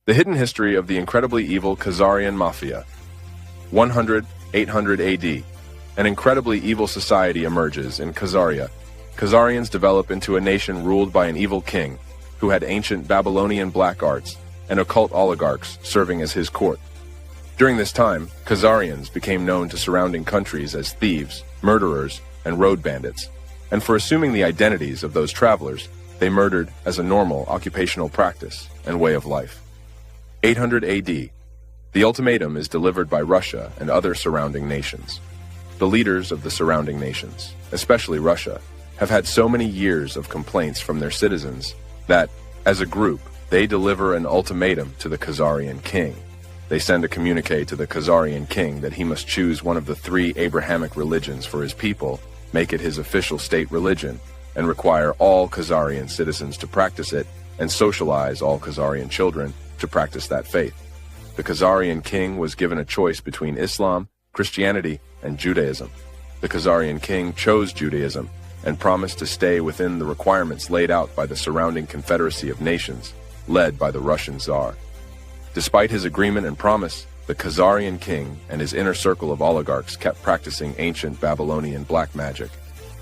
The hidden history of the incredibly evil Khazarian Mafia. 100–800 AD. An incredibly evil society emerges in Khazaria. Khazarians develop into a nation ruled by an evil king, who had ancient Babylonian black arts and occult oligarchs serving as his court. During this time, Khazarians became known to surrounding countries as thieves, murderers, and road bandits, and for assuming the identities of those travelers, they murdered as a normal occupational practice and way of life. 800 AD. The ultimatum is delivered by Russia and other surrounding nations. The leaders of the surrounding nations, especially Russia, have had so many years of complaints from their citizens that, as a group, they deliver an ultimatum to the Khazarian king. They send a communique to the Khazarian king that he must choose one of the 3 Abrahamic religions for his people, make it his official state religion, and require all Khazarian citizens to practice it, and socialize all Khazarian children to practice that faith. The Khazarian king was given a choice between Islam, Christianity, and Judaism. The Khazarian king chose Judaism and promised to stay within the requirements laid out by the surrounding confederacy of nations, led by the Russian Tsar. Despite his agreement and promise, the Khazarian king and his inner circle of oligarchs kept practicing ancient Babylonian black magic,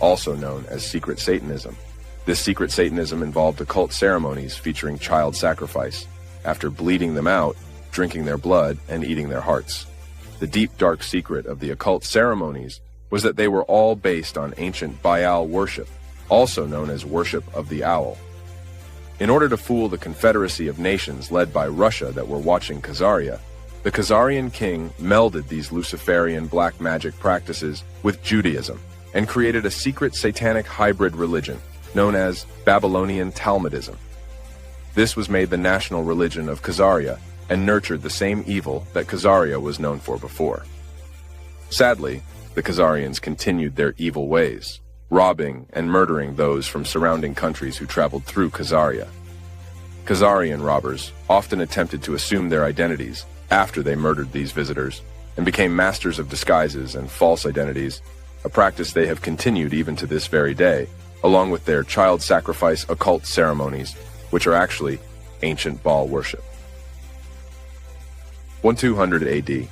also known as secret Satanism. This secret Satanism involved occult ceremonies featuring child sacrifice, after bleeding them out, drinking their blood, and eating their hearts. The deep, dark secret of the occult ceremonies was that they were all based on ancient Baal worship, also known as worship of the owl. In order to fool the confederacy of nations led by Russia that were watching Khazaria, the Khazarian king melded these Luciferian black magic practices with Judaism and created a secret satanic hybrid religion known as Babylonian Talmudism. This was made the national religion of Khazaria and nurtured the same evil that Khazaria was known for before. Sadly, the Khazarians continued their evil ways, robbing and murdering those from surrounding countries who traveled through Khazaria. Khazarian robbers often attempted to assume their identities after they murdered these visitors and became masters of disguises and false identities, a practice they have continued even to this very day, along with their child sacrifice occult ceremonies, which are actually ancient Baal worship. 1200 AD.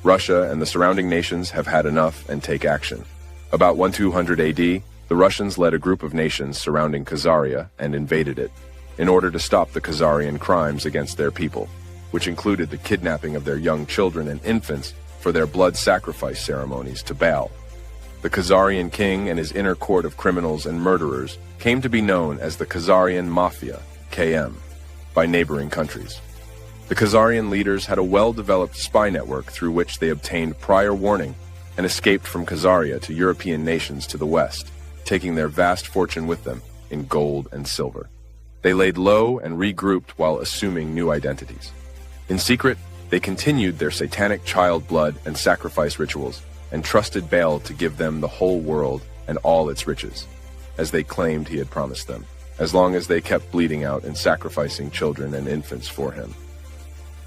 Russia and the surrounding nations have had enough and take action. About 1200 AD, the Russians led a group of nations surrounding Khazaria and invaded it, in order to stop the Khazarian crimes against their people, which included the kidnapping of their young children and infants for their blood sacrifice ceremonies to Baal. The Khazarian king and his inner court of criminals and murderers came to be known as the Khazarian Mafia, KM, by neighboring countries. The Khazarian leaders had a well-developed spy network through which they obtained prior warning and escaped from Khazaria to European nations to the west, taking their vast fortune with them in gold and silver. They laid low and regrouped while assuming new identities. In secret, they continued their satanic child blood and sacrifice rituals and trusted Baal to give them the whole world and all its riches, as they claimed he had promised them, as long as they kept bleeding out and sacrificing children and infants for him.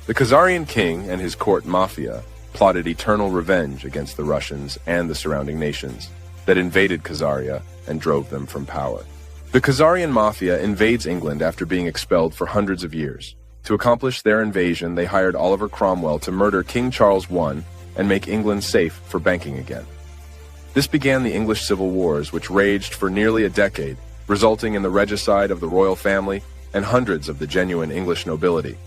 The Khazarian king and his court Mafia plotted eternal revenge against the Russians and the surrounding nations that invaded Khazaria and drove them from power. The Khazarian Mafia invades England after being expelled for hundreds of years. To accomplish their invasion, they hired Oliver Cromwell to murder King Charles I and make England safe for banking again. This began the English Civil Wars, which raged for nearly a decade, resulting in the regicide of the royal family and hundreds of the genuine English nobility.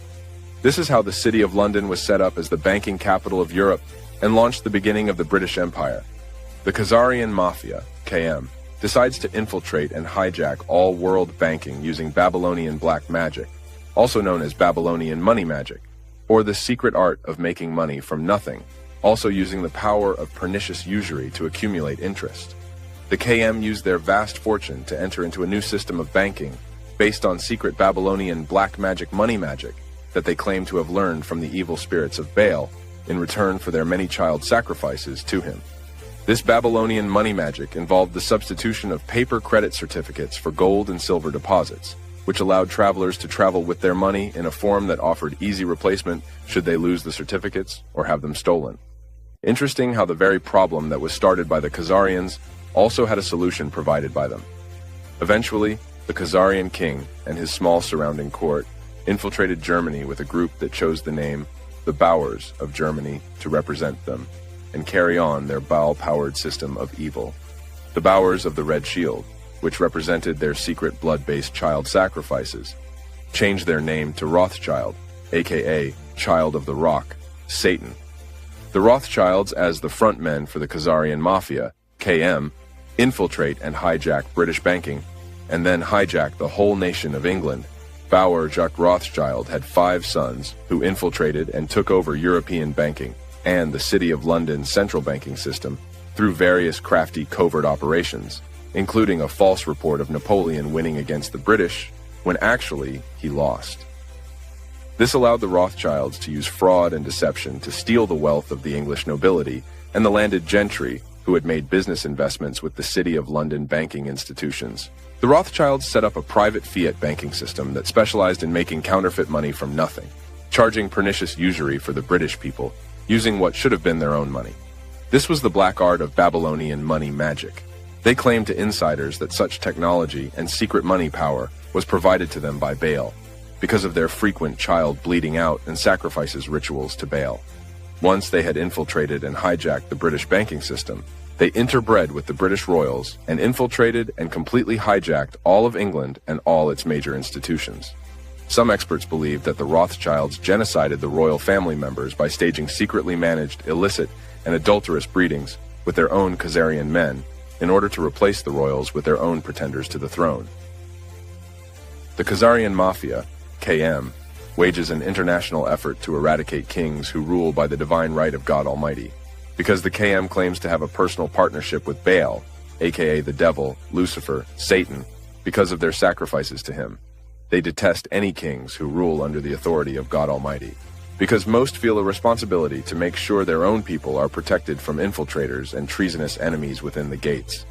This is how the City of London was set up as the banking capital of Europe and launched the beginning of the British Empire. The Khazarian Mafia, KM, decides to infiltrate and hijack all world banking using Babylonian black magic, also known as Babylonian money magic, or the secret art of making money from nothing, also using the power of pernicious usury to accumulate interest. The KM used their vast fortune to enter into a new system of banking based on secret Babylonian black magic money magic that they claim to have learned from the evil spirits of Baal in return for their many child sacrifices to him. This Babylonian money magic involved the substitution of paper credit certificates for gold and silver deposits, which allowed travelers to travel with their money in a form that offered easy replacement should they lose the certificates or have them stolen. Interesting how the very problem that was started by the Khazarians also had a solution provided by them. Eventually, the Khazarian king and his small surrounding court infiltrated Germany with a group that chose the name the Bowers of Germany to represent them and carry on their Baal-powered system of evil. The Bowers of the Red Shield, which represented their secret blood-based child sacrifices, changed their name to Rothschild, aka Child of the Rock, Satan. The Rothschilds, as the frontmen for the Khazarian Mafia, KM, infiltrate and hijack British banking, and then hijack the whole nation of England. Bauer Jacques Rothschild had 5 sons who infiltrated and took over European banking and the City of London's central banking system through various crafty covert operations, including a false report of Napoleon winning against the British when actually he lost. This allowed the Rothschilds to use fraud and deception to steal the wealth of the English nobility and the landed gentry who had made business investments with the City of London banking institutions. The Rothschilds set up a private fiat banking system that specialized in making counterfeit money from nothing, charging pernicious usury for the British people, using what should have been their own money. This was the black art of Babylonian money magic. They claimed to insiders that such technology and secret money power was provided to them by Baal, because of their frequent child bleeding out and sacrifices rituals to Baal. Once they had infiltrated and hijacked the British banking system, they interbred with the British royals and infiltrated and completely hijacked all of England and all its major institutions. Some experts believe that the Rothschilds genocided the royal family members by staging secretly managed illicit and adulterous breedings with their own Khazarian men in order to replace the royals with their own pretenders to the throne. The Khazarian Mafia, KM, wages an international effort to eradicate kings who rule by the divine right of God Almighty. Because the KM claims to have a personal partnership with Baal, aka the devil, Lucifer, Satan, because of their sacrifices to him. They detest any kings who rule under the authority of God Almighty, because most feel a responsibility to make sure their own people are protected from infiltrators and treasonous enemies within the gates.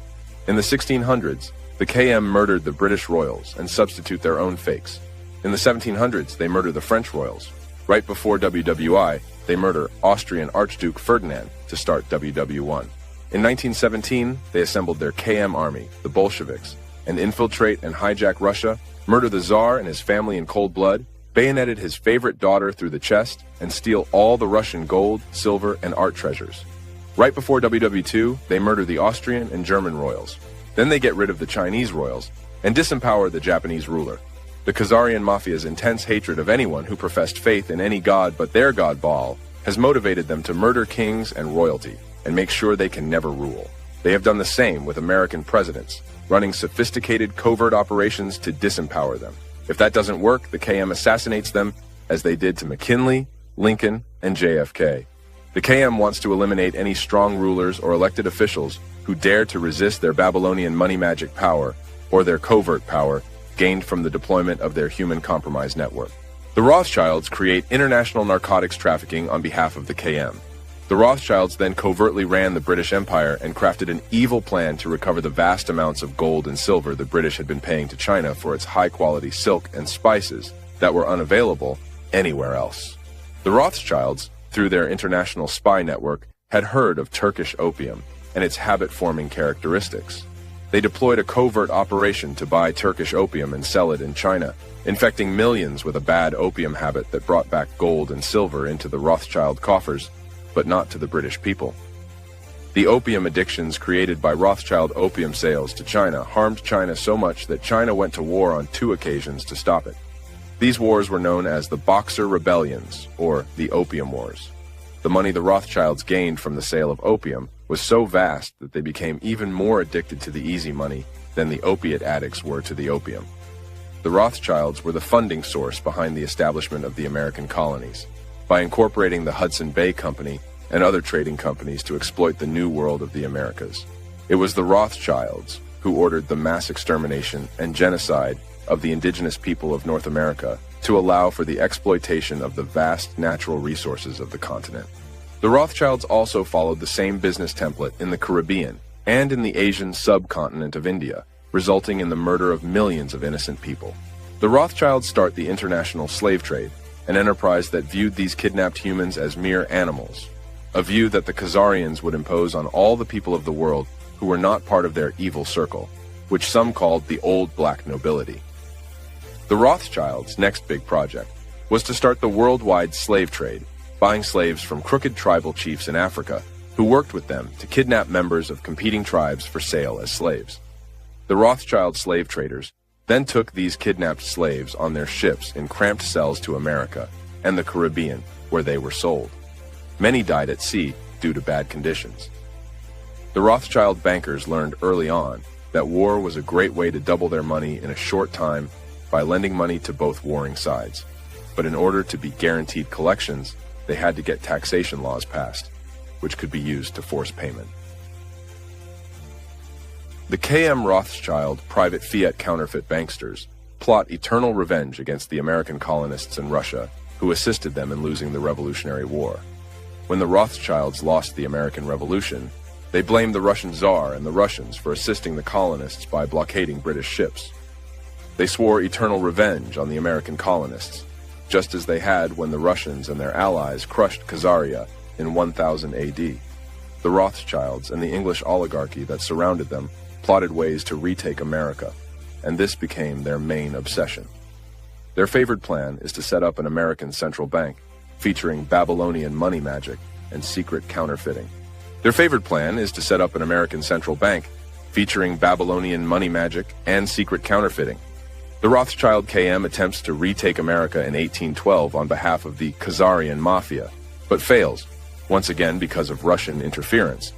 In the 1600s, the KM murdered the British royals and substitute their own fakes. In the 1700s, they murder the French royals. Right before WWI, they murder Austrian Archduke Ferdinand to start WW1. In 1917, they assembled their KM army, the Bolsheviks, and infiltrate and hijack Russia, murder the Tsar and his family in cold blood, bayoneted his favorite daughter through the chest, and steal all the Russian gold, silver, and art treasures. Right before WW2, they murder the Austrian and German royals. Then they get rid of the Chinese royals and disempower the Japanese ruler. The Khazarian Mafia's intense hatred of anyone who professed faith in any god but their god Baal has motivated them to murder kings and royalty and make sure they can never rule. They have done the same with American presidents, running sophisticated covert operations to disempower them. If that doesn't work, the KM assassinates them, as they did to McKinley, Lincoln, and JFK. The KM wants to eliminate any strong rulers or elected officials who dare to resist their Babylonian money magic power or their covert power gained from the deployment of their human compromise network. The Rothschilds create international narcotics trafficking on behalf of the KM. The Rothschilds then covertly ran the British Empire and crafted an evil plan to recover the vast amounts of gold and silver the British had been paying to China for its high-quality silk and spices that were unavailable anywhere else. The Rothschilds, through their international spy network, had heard of Turkish opium and its habit-forming characteristics. They deployed a covert operation to buy Turkish opium and sell it in China, infecting millions with a bad opium habit that brought back gold and silver into the Rothschild coffers, but not to the British people. The opium addictions created by Rothschild opium sales to China harmed China so much that China went to war on 2 occasions to stop it. These wars were known as the Boxer Rebellions, or the Opium Wars. The money the Rothschilds gained from the sale of opium was so vast that they became even more addicted to the easy money than the opiate addicts were to the opium. The Rothschilds were the funding source behind the establishment of the American colonies, by incorporating the Hudson Bay Company and other trading companies to exploit the new world of the Americas. It was the Rothschilds who ordered the mass extermination and genocide of the indigenous people of North America to allow for the exploitation of the vast natural resources of the continent. The Rothschilds also followed the same business template in the Caribbean and in the Asian subcontinent of India, resulting in the murder of millions of innocent people. The Rothschilds start the international slave trade, an enterprise that viewed these kidnapped humans as mere animals, a view that the Khazarians would impose on all the people of the world who were not part of their evil circle, which some called the old black nobility. The Rothschilds' next big project was to start the worldwide slave trade, buying slaves from crooked tribal chiefs in Africa who worked with them to kidnap members of competing tribes for sale as slaves. The Rothschild slave traders then took these kidnapped slaves on their ships in cramped cells to America and the Caribbean, where they were sold. Many died at sea due to bad conditions. The Rothschild bankers learned early on that war was a great way to double their money in a short time by lending money to both warring sides. But in order to be guaranteed collections, they had to get taxation laws passed, which could be used to force payment. The KM Rothschild private fiat counterfeit banksters plot eternal revenge against the American colonists in Russia who assisted them in losing the Revolutionary War. When the Rothschilds lost the American Revolution, they blamed the Russian Tsar and the Russians for assisting the colonists by blockading British ships. They swore eternal revenge on the American colonists, just as they had when the Russians and their allies crushed Khazarian in 1000 AD. The Rothschilds and the English oligarchy that surrounded them plotted ways to retake America, and this became their main obsession. Their favored plan is to set up an American central bank featuring Babylonian money magic and secret counterfeiting. Their favored plan is to set up an American central bank featuring Babylonian money magic and secret counterfeiting. The Rothschild KM attempts to retake America in 1812 on behalf of the Khazarian Mafia, but fails, once again because of Russian interference.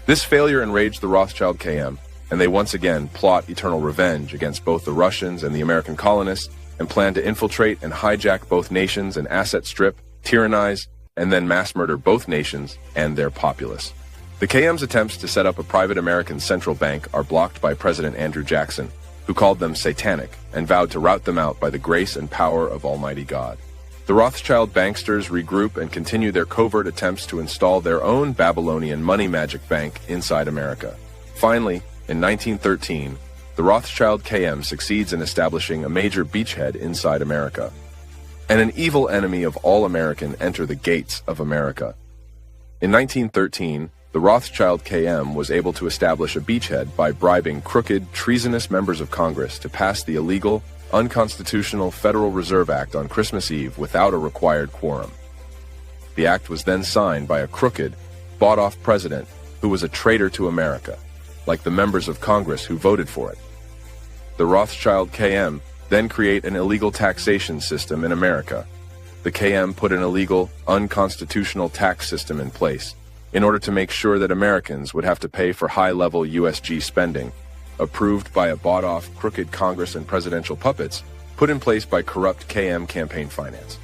This failure enraged the Rothschild KM, and they once again plot eternal revenge against both the Russians and the American colonists and plan to infiltrate and hijack both nations and asset strip, tyrannize, and then mass murder both nations and their populace. The KM's attempts to set up a private American central bank are blocked by President Andrew Jackson, who called them satanic and vowed to rout them out by the grace and power of Almighty God. The Rothschild banksters regroup and continue their covert attempts to install their own Babylonian money magic bank inside America. Finally, in 1913, the Rothschild KM succeeds in establishing a major beachhead inside America. And an evil enemy of all American enter the gates of America. In 1913, the Rothschild KM was able to establish a beachhead by bribing crooked, treasonous members of Congress to pass the illegal, unconstitutional Federal Reserve Act on Christmas Eve without a required quorum. The act was then signed by a crooked, bought-off president who was a traitor to America, like the members of Congress who voted for it. The Rothschild KM then create an illegal taxation system in America. The KM put an illegal, unconstitutional tax system in place in order to make sure that Americans would have to pay for high-level USG spending, approved by a bought-off crooked Congress and presidential puppets put in place by corrupt KM campaign finance.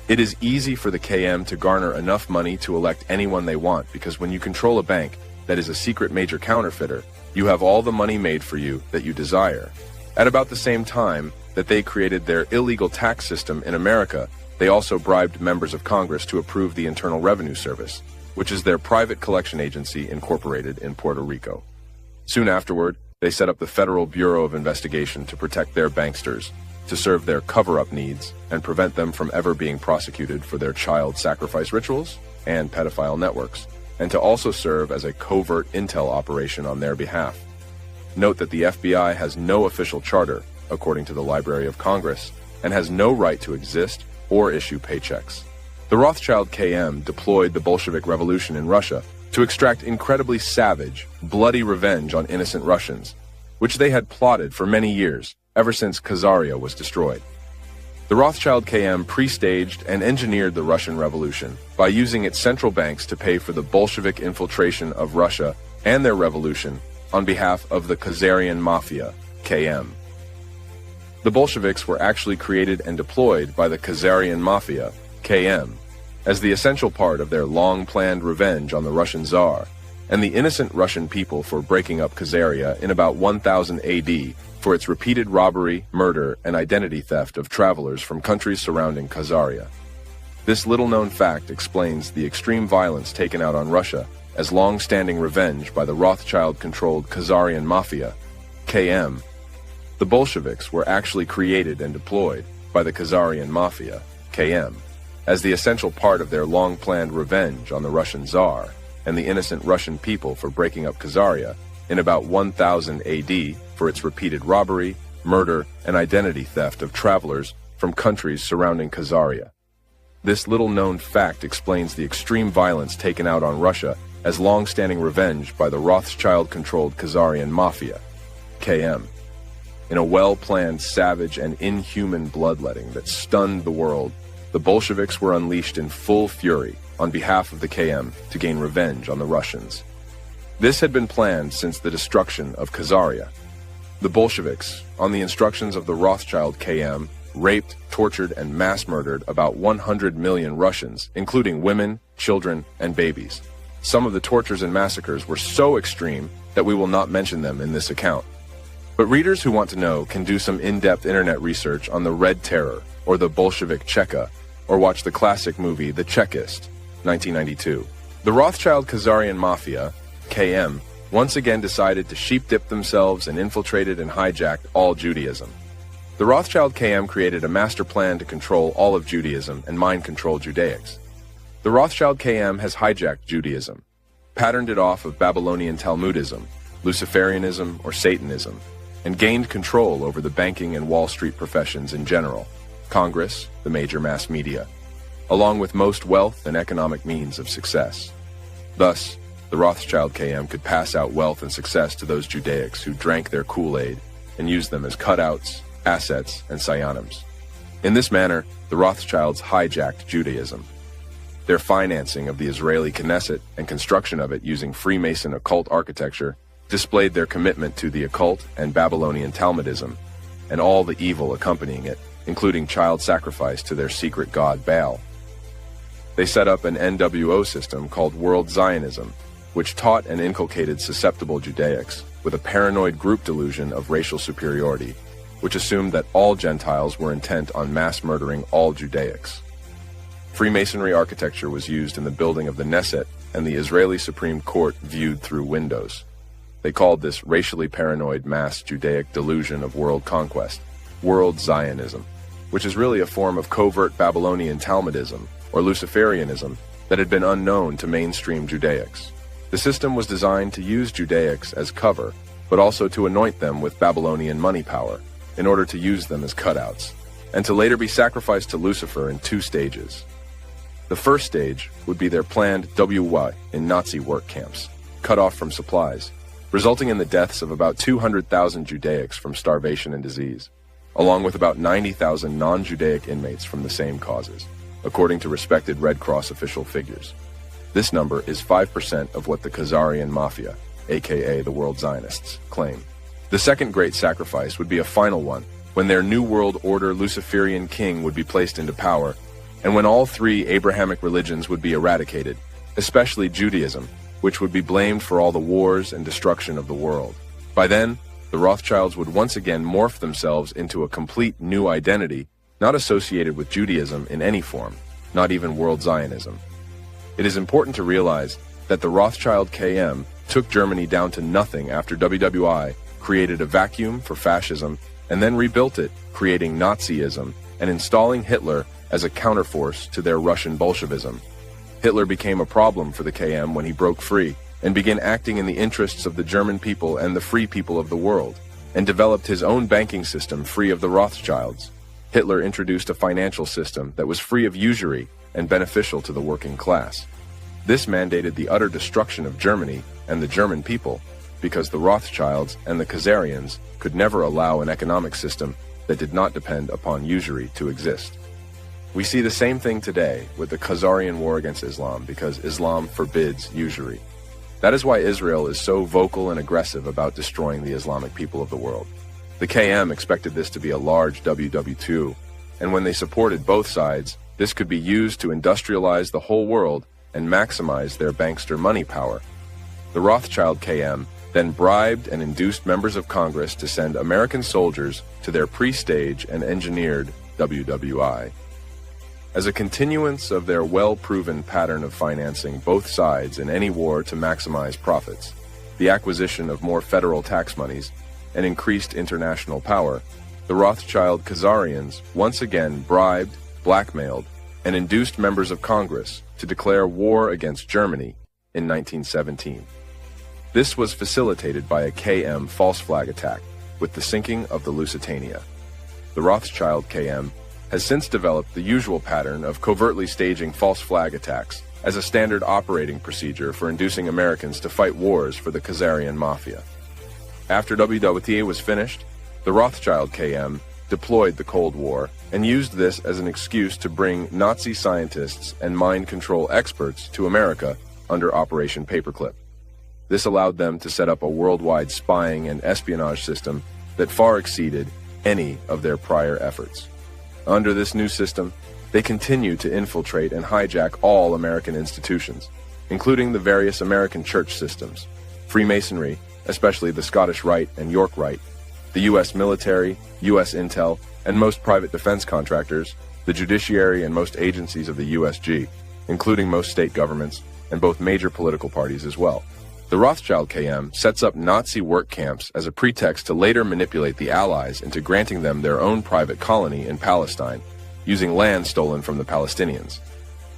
It is easy for the KM to garner enough money to elect anyone they want because when you control a bank that is a secret major counterfeiter, you have all the money made for you that you desire. At about the same time that they created their illegal tax system in America, they also bribed members of Congress to approve the Internal Revenue Service, which is their private collection agency incorporated in Puerto Rico. Soon afterward, they set up the Federal Bureau of Investigation to protect their banksters, to serve their cover-up needs, and prevent them from ever being prosecuted for their child sacrifice rituals and pedophile networks, and to also serve as a covert intel operation on their behalf. Note that the FBI has no official charter, according to the Library of Congress, and has no right to exist or issue paychecks. The Rothschild KM deployed the Bolshevik Revolution in Russia to extract incredibly savage, bloody revenge on innocent Russians, which they had plotted for many years, ever since Khazarian was destroyed. The Rothschild KM pre-staged and engineered the Russian Revolution by using its central banks to pay for the Bolshevik infiltration of Russia and their revolution on behalf of the Khazarian Mafia, KM. The Bolsheviks were actually created and deployed by the Khazarian Mafia, KM, as the essential part of their long-planned revenge on the Russian Tsar and the innocent Russian people for breaking up Khazarian in about 1000 AD for its repeated robbery, murder, and identity theft of travelers from countries surrounding Khazarian. This little-known fact explains the extreme violence taken out on Russia as long-standing revenge by the Rothschild-controlled Khazarian Mafia, KM. The Bolsheviks were actually created and deployed by the Khazarian Mafia, KM, as the essential part of their long-planned revenge on the Russian Tsar and the innocent Russian people for breaking up Khazarian in about 1000 AD for its repeated robbery, murder, and identity theft of travelers from countries surrounding Khazaria. This little-known fact explains the extreme violence taken out on Russia as long-standing revenge by the Rothschild-controlled Khazarian Mafia, KM. In a well-planned, savage, and inhuman bloodletting that stunned the world, the Bolsheviks were unleashed in full fury on behalf of the KM to gain revenge on the Russians. This had been planned since the destruction of Khazaria. The Bolsheviks, on the instructions of the Rothschild KM, raped, tortured, and mass-murdered about 100 million Russians, including women, children, and babies. Some of the tortures and massacres were so extreme that we will not mention them in this account. But readers who want to know can do some in-depth internet research on the Red Terror, or the Bolshevik Cheka, or watch the classic movie The Chekist, 1992. The Rothschild Khazarian Mafia, KM, once again decided to sheep-dip themselves and infiltrated and hijacked all Judaism. The Rothschild KM created a master plan to control all of Judaism and mind-control Judaics. The Rothschild KM has hijacked Judaism, patterned it off of Babylonian Talmudism, Luciferianism, or Satanism, and gained control over the banking and Wall Street professions in general, Congress, the major mass media, along with most wealth and economic means of success. Thus, the Rothschild KM could pass out wealth and success to those Judaics who drank their Kool-Aid and used them as cutouts, assets, and psionims. In this manner, the Rothschilds hijacked Judaism. Their financing of the Israeli Knesset and construction of it using Freemason occult architecture displayed their commitment to the occult and Babylonian Talmudism, and all the evil accompanying it, including child sacrifice to their secret god Baal. They set up an NWO system called World Zionism, which taught and inculcated susceptible Judaics with a paranoid group delusion of racial superiority, which assumed that all Gentiles were intent on mass murdering all Judaics. Freemasonry architecture was used in the building of the Knesset and the Israeli Supreme Court viewed through windows. They called this racially paranoid mass Judaic delusion of world conquest, World Zionism, which is really a form of covert Babylonian Talmudism or Luciferianism that had been unknown to mainstream Judaics. The system was designed to use Judaics as cover, but also to anoint them with Babylonian money power in order to use them as cutouts, and to later be sacrificed to Lucifer in 2 stages. The first stage would be their planned WY in Nazi work camps, cut off from supplies, resulting in the deaths of about 200,000 Judaics from starvation and disease, along with about 90,000 non-Judaic inmates from the same causes, according to respected Red Cross official figures. This number is 5% of what the Khazarian Mafia, aka the World Zionists, claim. The second great sacrifice would be a final one, when their New World Order Luciferian king would be placed into power, and when all 3 Abrahamic religions would be eradicated, especially Judaism, which would be blamed for all the wars and destruction of the world. By then, the Rothschilds would once again morph themselves into a complete new identity, not associated with Judaism in any form, not even World Zionism. It is important to realize that the Rothschild KM took Germany down to nothing after WWI created a vacuum for fascism and then rebuilt it, creating Nazism and installing Hitler as a counterforce to their Russian Bolshevism. Hitler became a problem for the KM when he broke free and began acting in the interests of the German people and the free people of the world, and developed his own banking system free of the Rothschilds. Hitler introduced a financial system that was free of usury and beneficial to the working class. This mandated the utter destruction of Germany and the German people, because the Rothschilds and the Khazarians could never allow an economic system that did not depend upon usury to exist. We see the same thing today with the Khazarian war against Islam, because Islam forbids usury. That is why Israel is so vocal and aggressive about destroying the Islamic people of the world. The KM expected this to be a large WW2, and when they supported both sides, this could be used to industrialize the whole world and maximize their bankster money power. The Rothschild KM then bribed and induced members of Congress to send American soldiers to their pre-stage and engineered WWI. As a continuance of their well-proven pattern of financing both sides in any war to maximize profits, the acquisition of more federal tax monies, and increased international power, the Rothschild Khazarians once again bribed, blackmailed, and induced members of Congress to declare war against Germany in 1917. This was facilitated by a KM false flag attack with the sinking of the Lusitania. The Rothschild KM has since developed the usual pattern of covertly staging false flag attacks as a standard operating procedure for inducing Americans to fight wars for the Khazarian Mafia. After WWTA was finished, the Rothschild KM deployed the Cold War and used this as an excuse to bring Nazi scientists and mind control experts to America under Operation Paperclip. This allowed them to set up a worldwide spying and espionage system that far exceeded any of their prior efforts. Under this new system, they continued to infiltrate and hijack all American institutions, including the various American church systems, Freemasonry, especially the Scottish Rite and York Rite, the U.S. military, U.S. intel, and most private defense contractors, the judiciary and most agencies of the USG, including most state governments, and both major political parties as well. The Rothschild KM sets up Nazi work camps as a pretext to later manipulate the Allies into granting them their own private colony in Palestine, using land stolen from the Palestinians.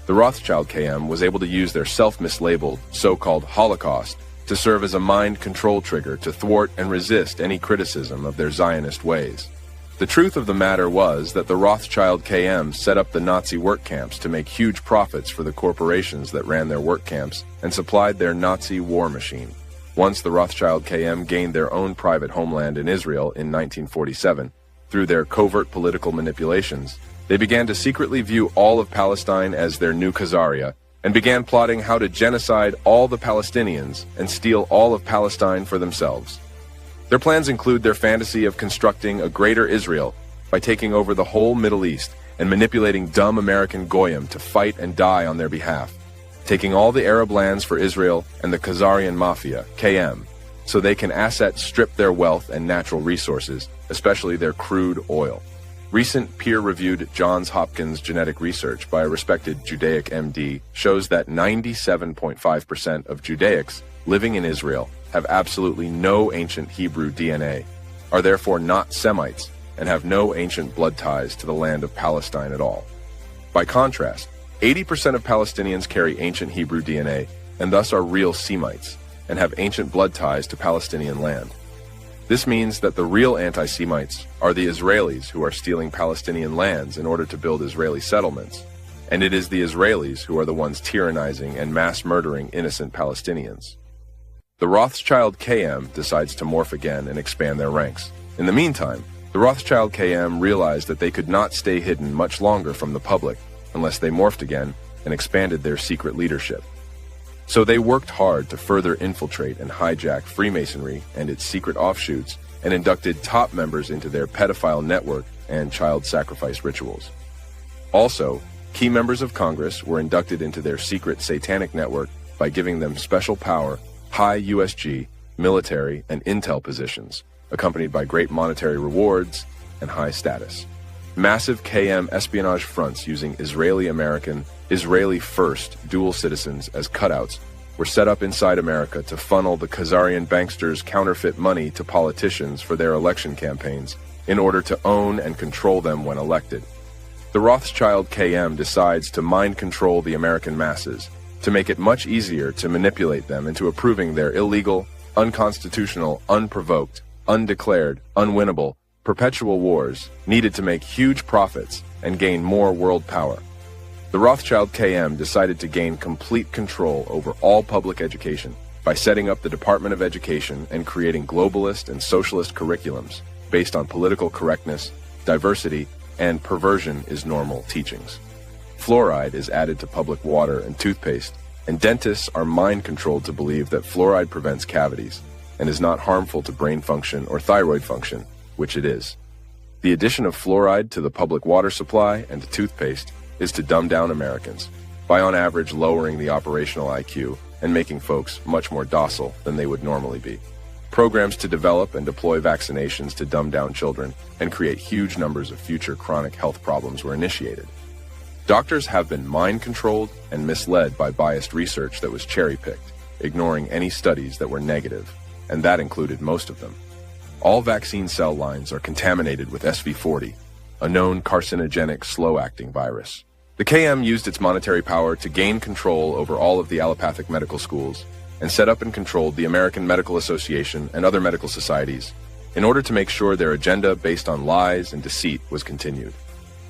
The Rothschild KM was able to use their self-mislabeled, so-called Holocaust to serve as a mind control trigger to thwart and resist any criticism of their Zionist ways. The truth of the matter was that the Rothschild KM set up the Nazi work camps to make huge profits for the corporations that ran their work camps and supplied their Nazi war machine. Once the Rothschild KM gained their own private homeland in Israel in 1947, through their covert political manipulations, they began to secretly view all of Palestine as their new Khazaria and began plotting how to genocide all the Palestinians and steal all of Palestine for themselves. Their plans include their fantasy of constructing a greater Israel by taking over the whole Middle East and manipulating dumb American goyim to fight and die on their behalf, taking all the Arab lands for Israel and the Khazarian Mafia, KM, so they can asset strip their wealth and natural resources, especially their crude oil. Recent peer-reviewed Johns Hopkins genetic research by a respected Judaic MD shows that 97.5% of Judaics living in Israel have absolutely no ancient Hebrew DNA, are therefore not Semites, and have no ancient blood ties to the land of Palestine at all. By contrast, 80% of Palestinians carry ancient Hebrew DNA and thus are real Semites and have ancient blood ties to Palestinian land. This means that the real anti-Semites are the Israelis who are stealing Palestinian lands in order to build Israeli settlements, and it is the Israelis who are the ones tyrannizing and mass murdering innocent Palestinians. The Rothschild KM decides to morph again and expand their ranks. In the meantime, the Rothschild KM realized that they could not stay hidden much longer from the public unless they morphed again and expanded their secret leadership. So they worked hard to further infiltrate and hijack Freemasonry and its secret offshoots and inducted top members into their pedophile network and child sacrifice rituals. Also, key members of Congress were inducted into their secret satanic network by giving them special power, high USG, military, and intel positions, accompanied by great monetary rewards and high status. Massive KM espionage fronts using Israeli-American, Israeli-first dual citizens as cutouts were set up inside America to funnel the Khazarian banksters' counterfeit money to politicians for their election campaigns in order to own and control them when elected. The Rothschild KM decides to mind control the American masses, to make it much easier to manipulate them into approving their illegal, unconstitutional, unprovoked, undeclared, unwinnable, perpetual wars needed to make huge profits and gain more world power. The Rothschild KM decided to gain complete control over all public education by setting up the Department of Education and creating globalist and socialist curriculums based on political correctness, diversity, and perversion is normal teachings. Fluoride is added to public water and toothpaste, and dentists are mind-controlled to believe that fluoride prevents cavities and is not harmful to brain function or thyroid function, which it is. The addition of fluoride to the public water supply and to toothpaste is to dumb down Americans, by on average lowering the operational IQ and making folks much more docile than they would normally be. Programs to develop and deploy vaccinations to dumb down children and create huge numbers of future chronic health problems were initiated. Doctors have been mind-controlled and misled by biased research that was cherry-picked, ignoring any studies that were negative, and that included most of them. All vaccine cell lines are contaminated with SV40, a known carcinogenic slow-acting virus. The KM used its monetary power to gain control over all of the allopathic medical schools and set up and controlled the American Medical Association and other medical societies, in order to make sure their agenda based on lies and deceit was continued.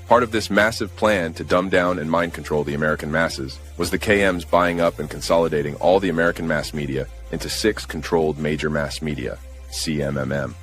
Part of this massive plan to dumb down and mind control the American masses was the KM's buying up and consolidating all the American mass media into 6 controlled major mass media, CMMM,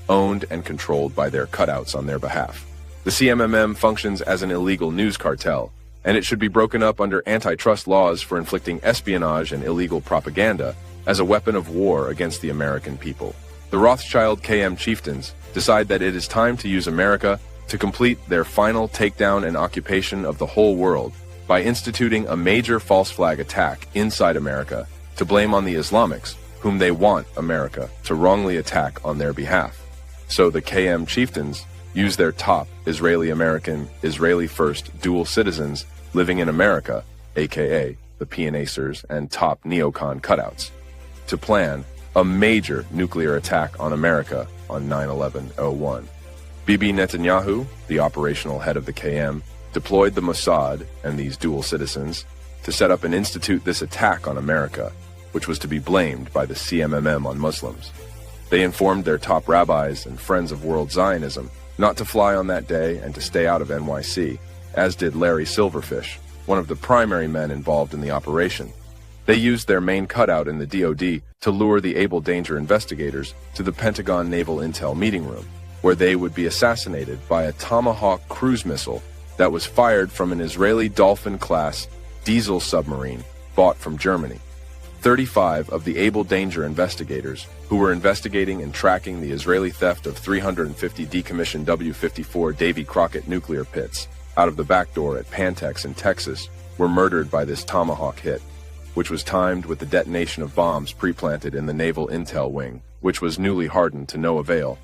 owned and controlled by their cutouts on their behalf. The CMMM functions as an illegal news cartel, and it should be broken up under antitrust laws for inflicting espionage and illegal propaganda as a weapon of war against the American people. The Rothschild KM chieftains decide that it is time to use America to complete their final takedown and occupation of the whole world by instituting a major false flag attack inside America to blame on the Islamics, whom they want America to wrongly attack on their behalf. So the KM chieftains use their top Israeli-American, Israeli-first dual citizens living in America, aka the PNAcers and top neocon cutouts, to plan a major nuclear attack on America on 9/11/01. Bibi Netanyahu, the operational head of the KM, deployed the Mossad and these dual citizens to set up and institute this attack on America, which was to be blamed by the CMMM on Muslims. They informed their top rabbis and friends of world Zionism not to fly on that day and to stay out of NYC, as did Larry Silverfish, one of the primary men involved in the operation. They used their main cutout in the DoD to lure the Able Danger investigators to the Pentagon Naval Intel meeting room, where they would be assassinated by a Tomahawk cruise missile that was fired from an Israeli Dolphin-class diesel submarine bought from Germany. 35 of the Able Danger investigators, who were investigating and tracking the Israeli theft of 350 decommissioned W-54 Davy Crockett nuclear pits out of the back door at Pantex in Texas, were murdered by this Tomahawk hit, which was timed with the detonation of bombs pre-planted in the Naval Intel Wing, which was newly hardened to no avail.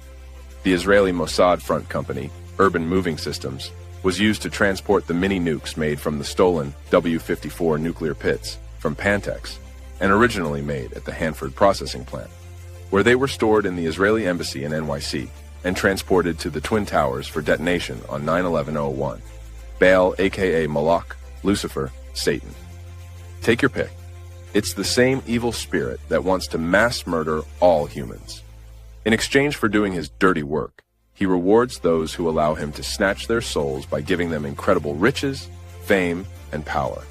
The Israeli Mossad front company, Urban Moving Systems, was used to transport the mini-nukes made from the stolen W-54 nuclear pits from Pantex, and originally made at the Hanford processing plant, where they were stored in the Israeli embassy in NYC and transported to the Twin Towers for detonation on 9/11/01. Baal, aka Malak, Lucifer, Satan. Take your pick. It's the same evil spirit that wants to mass murder all humans. In exchange for doing his dirty work, he rewards those who allow him to snatch their souls by giving them incredible riches, fame, and power.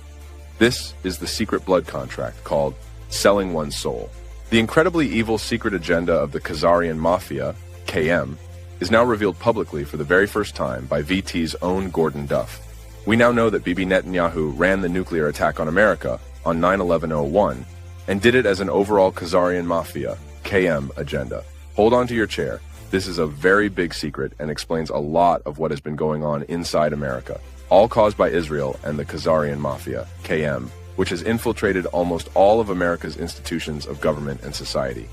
This is the secret blood contract called selling one's soul. The incredibly evil secret agenda of the Khazarian Mafia, KM, is now revealed publicly for the very first time by VT's own Gordon Duff. We now know that Bibi Netanyahu ran the nuclear attack on America on 9/11/01 and did it as an overall Khazarian Mafia, KM, agenda. Hold on to your chair. This is a very big secret and explains a lot of what has been going on inside America, all caused by Israel and the Khazarian Mafia, KM, which has infiltrated almost all of America's institutions of government and society.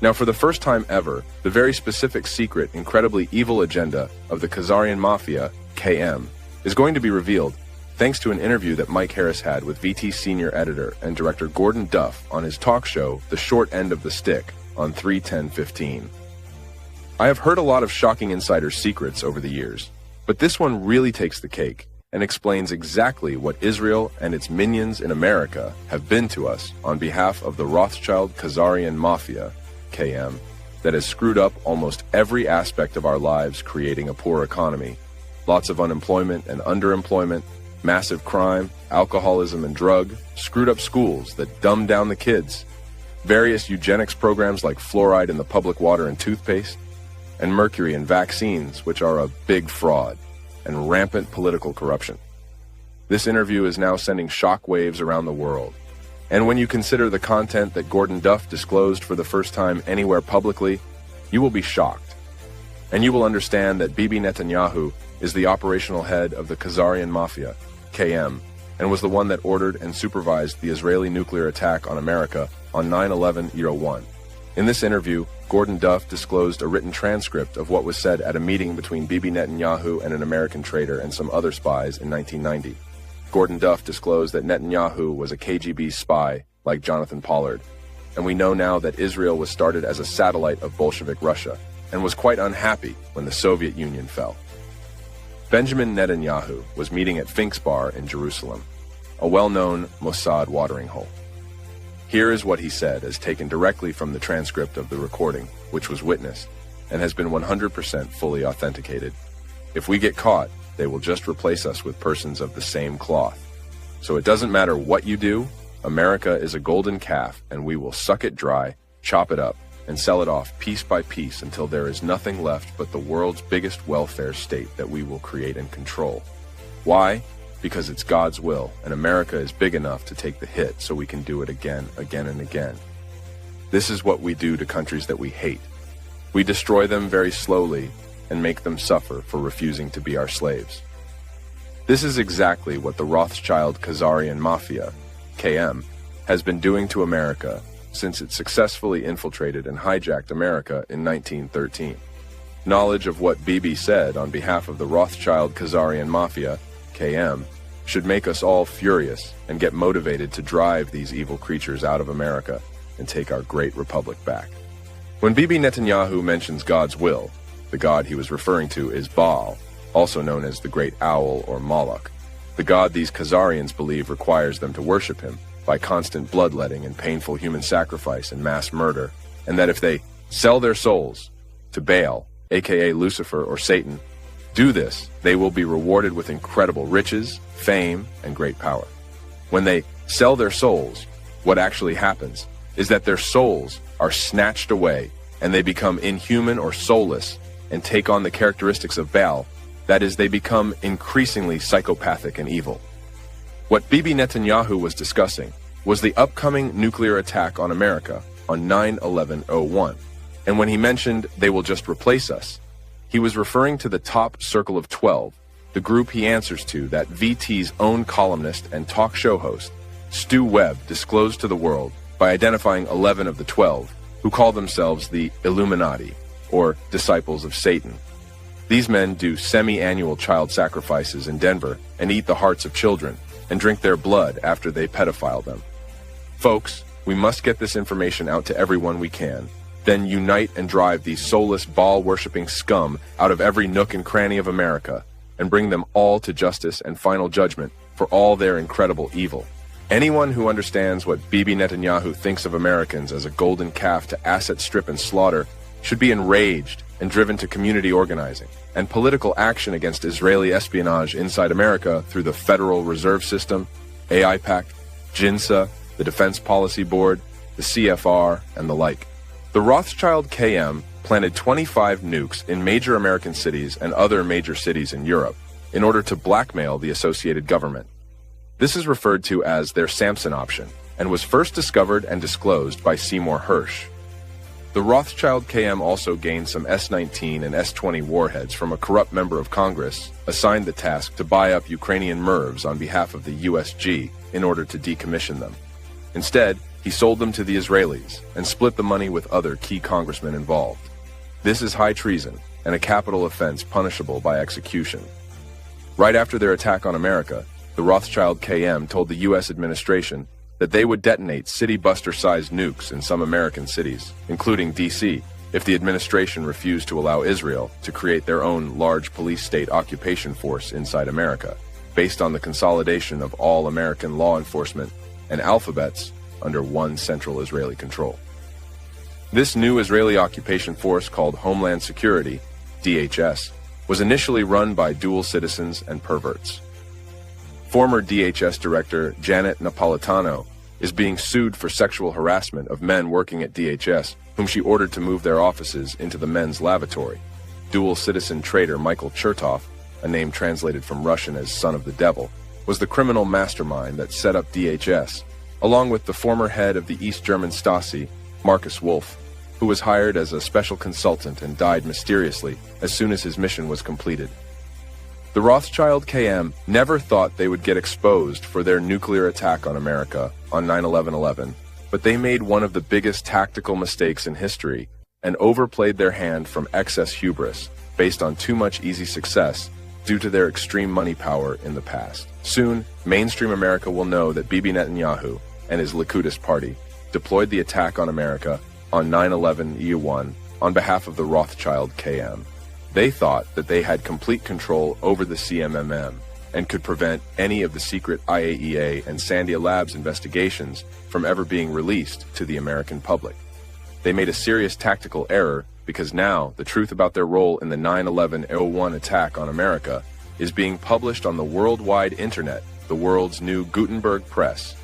Now, for the first time ever, the very specific, secret, incredibly evil agenda of the Khazarian Mafia, KM, is going to be revealed thanks to an interview that Mike Harris had with VT senior editor and director Gordon Duff on his talk show, The Short End of the Stick, on 3/10/15. I have heard a lot of shocking insider secrets over the years, but this one really takes the cake and explains exactly what Israel and its minions in America have been to us on behalf of the Rothschild Khazarian Mafia, KM, that has screwed up almost every aspect of our lives, creating a poor economy, lots of unemployment and underemployment, massive crime, alcoholism and drug, screwed up schools that dumb down the kids, various eugenics programs like fluoride in the public water and toothpaste, and mercury in vaccines, which are a big fraud, and rampant political corruption. This interview is now sending shockwaves around the world. And when you consider the content that Gordon Duff disclosed for the first time anywhere publicly, you will be shocked. And you will understand that Bibi Netanyahu is the operational head of the Khazarian Mafia, KM, and was the one that ordered and supervised the Israeli nuclear attack on America on 9/11/01. In this interview, Gordon Duff disclosed a written transcript of what was said at a meeting between Bibi Netanyahu and an American trader and some other spies in 1990. Gordon Duff disclosed that Netanyahu was a KGB spy, like Jonathan Pollard, and we know now that Israel was started as a satellite of Bolshevik Russia and was quite unhappy when the Soviet Union fell. Benjamin Netanyahu was meeting at Fink's Bar in Jerusalem, a well-known Mossad watering hole. Here is what he said, as taken directly from the transcript of the recording, which was witnessed, and has been 100% fully authenticated. If we get caught, they will just replace us with persons of the same cloth. So it doesn't matter what you do, America is a golden calf, and we will suck it dry, chop it up, and sell it off piece by piece until there is nothing left but the world's biggest welfare state that we will create and control. Why? Because it's God's will, and America is big enough to take the hit so we can do it again and again. This is what we do to countries that we hate. We destroy them very slowly and make them suffer for refusing to be our slaves. This is exactly what the Rothschild Khazarian Mafia, KM, has been doing to America since it successfully infiltrated and hijacked America in 1913. Knowledge of what Bibi said on behalf of the Rothschild Khazarian Mafia, KM, should make us all furious and get motivated to drive these evil creatures out of America and take our great republic back. When Bibi Netanyahu mentions God's will, the God he was referring to is Baal, also known as the Great Owl or Moloch, the god these Khazarians believe requires them to worship him by constant bloodletting and painful human sacrifice and mass murder, and that if they sell their souls to Baal, aka Lucifer or Satan, do this, they will be rewarded with incredible riches, fame, and great power. When they sell their souls, what actually happens is that their souls are snatched away and they become inhuman or soulless and take on the characteristics of Baal. That is, they become increasingly psychopathic and evil. What Bibi Netanyahu was discussing was the upcoming nuclear attack on America on 9/11/01. And when he mentioned they will just replace us, he was referring to the top circle of 12, the group he answers to that VT's own columnist and talk show host, Stu Webb, disclosed to the world by identifying 11 of the 12, who call themselves the Illuminati, or disciples of Satan. These men do semi-annual child sacrifices in Denver and eat the hearts of children and drink their blood after they pedophile them. Folks, we must get this information out to everyone we can, then unite and drive these soulless Baal-worshipping scum out of every nook and cranny of America and bring them all to justice and final judgment for all their incredible evil. Anyone who understands what Bibi Netanyahu thinks of Americans as a golden calf to asset strip and slaughter should be enraged and driven to community organizing and political action against Israeli espionage inside America through the Federal Reserve System, AIPAC, JINSA, the Defense Policy Board, the CFR, and the like. The Rothschild KM planted 25 nukes in major American cities and other major cities in Europe in order to blackmail the associated government. This is referred to as their Samson option and was first discovered and disclosed by Seymour Hersh. The Rothschild KM also gained some S-19 and S-20 warheads from a corrupt member of Congress assigned the task to buy up Ukrainian MIRVs on behalf of the USG in order to decommission them. Instead, he sold them to the Israelis and split the money with other key congressmen involved. This is high treason and a capital offense punishable by execution. Right after their attack on America, the Rothschild KM told the U.S. administration that they would detonate city-buster-sized nukes in some American cities, including D.C., if the administration refused to allow Israel to create their own large police state occupation force inside America, based on the consolidation of all American law enforcement and alphabets under one central Israeli control. This new Israeli occupation force, called Homeland Security, DHS, was initially run by dual citizens and perverts. Former DHS Director Janet Napolitano is being sued for sexual harassment of men working at DHS, whom she ordered to move their offices into the men's lavatory. Dual citizen traitor Michael Chertoff, a name translated from Russian as son of the devil, was the criminal mastermind that set up DHS, along with the former head of the East German Stasi, Marcus Wolf, who was hired as a special consultant and died mysteriously as soon as his mission was completed. The Rothschild KM never thought they would get exposed for their nuclear attack on America on 9/11/11, but they made one of the biggest tactical mistakes in history and overplayed their hand from excess hubris based on too much easy success due to their extreme money power in the past. Soon, mainstream America will know that Bibi Netanyahu and his Likudist party deployed the attack on America on 9/11/01 on behalf of the Rothschild KM. They thought that they had complete control over the CMMM and could prevent any of the secret IAEA and Sandia Labs investigations from ever being released to the American public. They made a serious tactical error because now the truth about their role in the 9/11/01 attack on America is being published on the worldwide internet, the world's new Gutenberg press.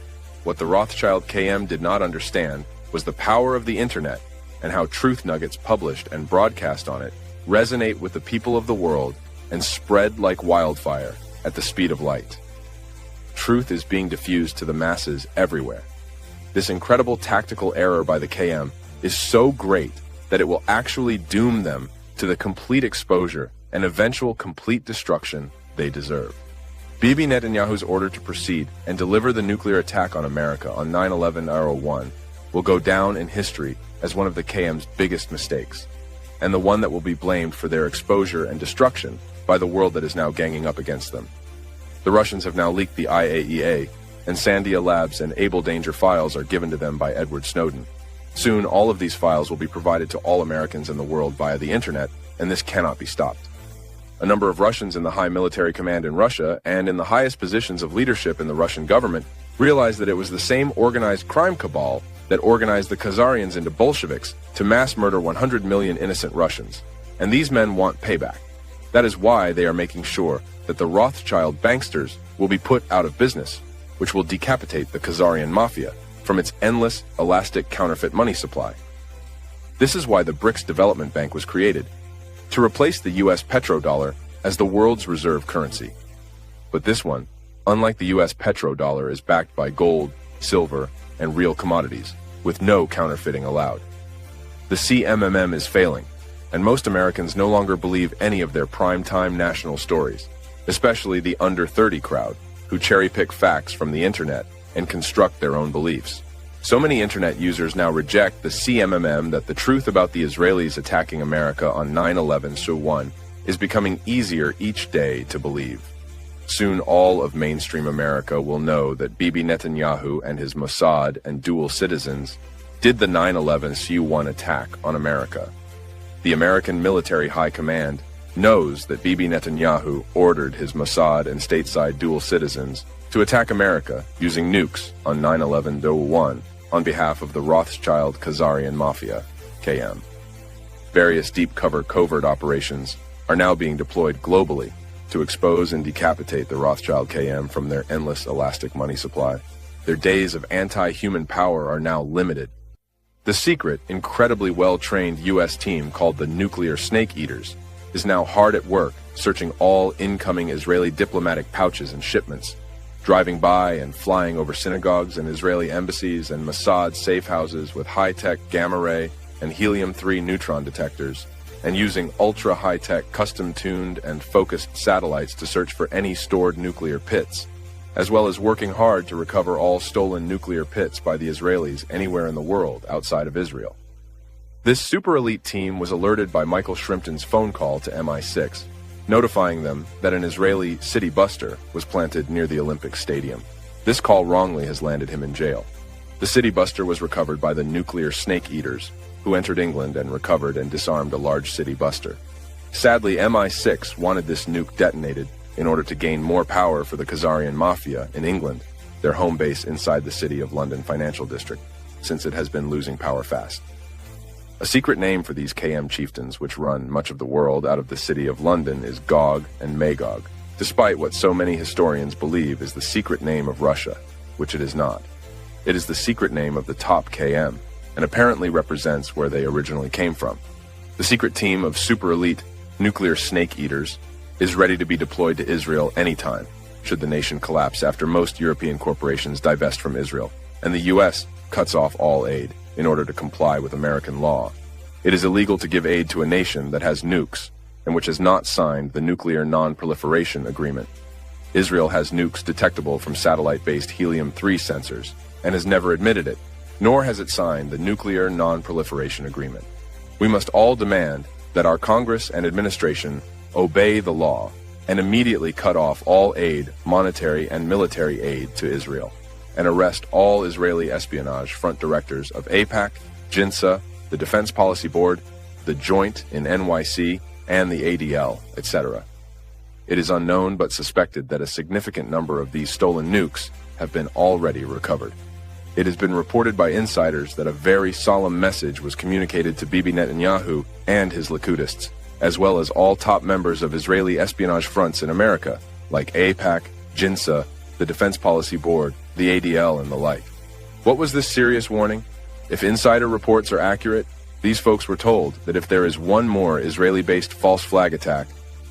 What the Rothschild KM did not understand was the power of the internet and how truth nuggets published and broadcast on it resonate with the people of the world and spread like wildfire at the speed of light. Truth is being diffused to the masses everywhere. This incredible tactical error by the KM is so great that it will actually doom them to the complete exposure and eventual complete destruction they deserve. Bibi Netanyahu's order to proceed and deliver the nuclear attack on America on 9/11/01 will go down in history as one of the KM's biggest mistakes, and the one that will be blamed for their exposure and destruction by the world that is now ganging up against them. The Russians have now leaked the IAEA, and Sandia Labs and Able Danger files are given to them by Edward Snowden. Soon, all of these files will be provided to all Americans in the world via the internet, and this cannot be stopped. A number of Russians in the high military command in Russia and in the highest positions of leadership in the Russian government realized that it was the same organized crime cabal that organized the Khazarians into Bolsheviks to mass murder 100 million innocent Russians. And these men want payback. That is why they are making sure that the Rothschild banksters will be put out of business, which will decapitate the Khazarian Mafia from its endless, elastic counterfeit money supply. This is why the BRICS Development Bank was created, to replace the US petrodollar as the world's reserve currency. But this one, unlike the US petrodollar, is backed by gold, silver, and real commodities, with no counterfeiting allowed. The CMMM is failing, and most Americans no longer believe any of their primetime national stories, especially the under 30 crowd, who cherry-pick facts from the internet and construct their own beliefs. So many internet users now reject the CMMM that the truth about the Israelis attacking America on 9/11/01 is becoming easier each day to believe. Soon all of mainstream America will know that Bibi Netanyahu and his Mossad and dual citizens did the 9/11/01 attack on America. The American military high command knows that Bibi Netanyahu ordered his Mossad and stateside dual citizens to attack America using nukes on 9/11/01 on behalf of the Rothschild Khazarian Mafia, KM. Various deep-cover covert operations are now being deployed globally to expose and decapitate the Rothschild KM from their endless elastic money supply. Their days of anti-human power are now limited. The secret, incredibly well-trained U.S. team called the Nuclear Snake Eaters is now hard at work searching all incoming Israeli diplomatic pouches and shipments, driving by and flying over synagogues and Israeli embassies and Mossad safe houses with high-tech gamma-ray and helium-3 neutron detectors, and using ultra-high-tech custom-tuned and focused satellites to search for any stored nuclear pits, as well as working hard to recover all stolen nuclear pits by the Israelis anywhere in the world outside of Israel. This super-elite team was alerted by Michael Shrimpton's phone call to MI6, notifying them that an Israeli city buster was planted near the Olympic Stadium. This call wrongly has landed him in jail. The city buster was recovered by the Nuclear Snake Eaters, who entered England and recovered and disarmed a large city buster. Sadly, MI6 wanted this nuke detonated in order to gain more power for the Khazarian Mafia in England, their home base inside the City of London financial district, since it has been losing power fast. A secret name for these KM chieftains, which run much of the world out of the City of London, is Gog and Magog, despite what so many historians believe is the secret name of Russia, which it is not. It is the secret name of the top KM, and apparently represents where they originally came from. The secret team of super-elite nuclear snake eaters is ready to be deployed to Israel anytime, should the nation collapse after most European corporations divest from Israel, and the U.S. cuts off all aid in order to comply with American law. It is illegal to give aid to a nation that has nukes and which has not signed the Nuclear Non-Proliferation Agreement. Israel has nukes detectable from satellite-based helium-3 sensors and has never admitted it, nor has it signed the Nuclear Non-Proliferation Agreement. We must all demand that our Congress and administration obey the law and immediately cut off all aid, monetary and military aid to Israel, and arrest all Israeli espionage front directors of AIPAC, JINSA, the Defense Policy Board, the Joint in NYC, and the ADL, etc. It is unknown but suspected that a significant number of these stolen nukes have been already recovered. It has been reported by insiders that a very solemn message was communicated to Bibi Netanyahu and his Licudists, as well as all top members of Israeli espionage fronts in America, like AIPAC, JINSA, the Defense Policy Board, the ADL, and the like. What was this serious warning? If insider reports are accurate, these folks were told that if there is one more Israeli-based false flag attack,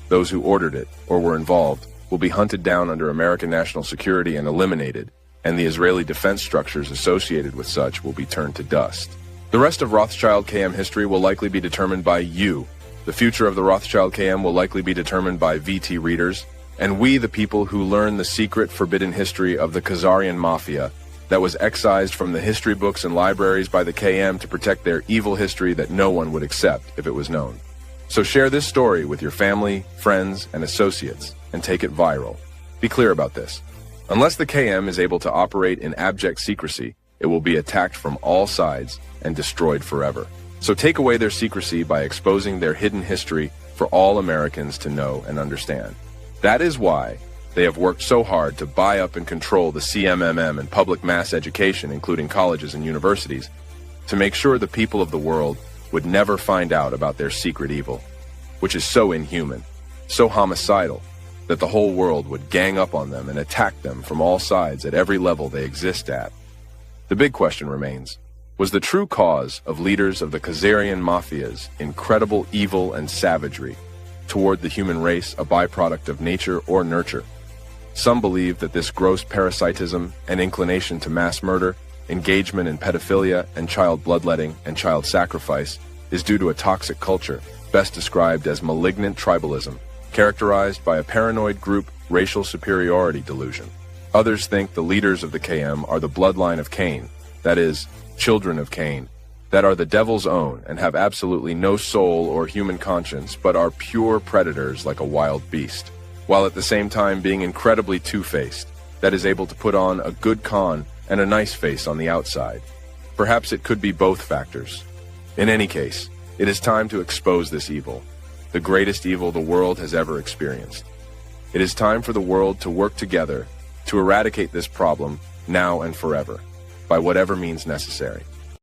those who ordered it or were involved will be hunted down under American national security and eliminated, and the Israeli defense structures associated with such will be turned to dust. The rest of Rothschild KM history will likely be determined by you. The future of the Rothschild KM will likely be determined by VT readers, and we, the people who learn the secret, forbidden history of the Khazarian Mafia that was excised from the history books and libraries by the KM to protect their evil history that no one would accept if it was known. So share this story with your family, friends, and associates, and take it viral. Be clear about this. Unless the KM is able to operate in abject secrecy, it will be attacked from all sides and destroyed forever. So take away their secrecy by exposing their hidden history for all Americans to know and understand. That is why they have worked so hard to buy up and control the CMMM and public mass education, including colleges and universities, to make sure the people of the world would never find out about their secret evil, which is so inhuman, so homicidal, that the whole world would gang up on them and attack them from all sides at every level they exist at. The big question remains, was the true cause of leaders of the Khazarian Mafia's incredible evil and savagery toward the human race a byproduct of nature or nurture? Some believe that this gross parasitism and inclination to mass murder, engagement in pedophilia and child bloodletting and child sacrifice is due to a toxic culture, best described as malignant tribalism, characterized by a paranoid group racial superiority delusion. Others think the leaders of the KM are the bloodline of Cain, that is, children of Cain, that are the devil's own and have absolutely no soul or human conscience but are pure predators like a wild beast, while at the same time being incredibly two-faced, that is able to put on a good con and a nice face on the outside. Perhaps it could be both factors. In any case, it is time to expose this evil, the greatest evil the world has ever experienced. It is time for the world to work together to eradicate this problem now and forever, by whatever means necessary.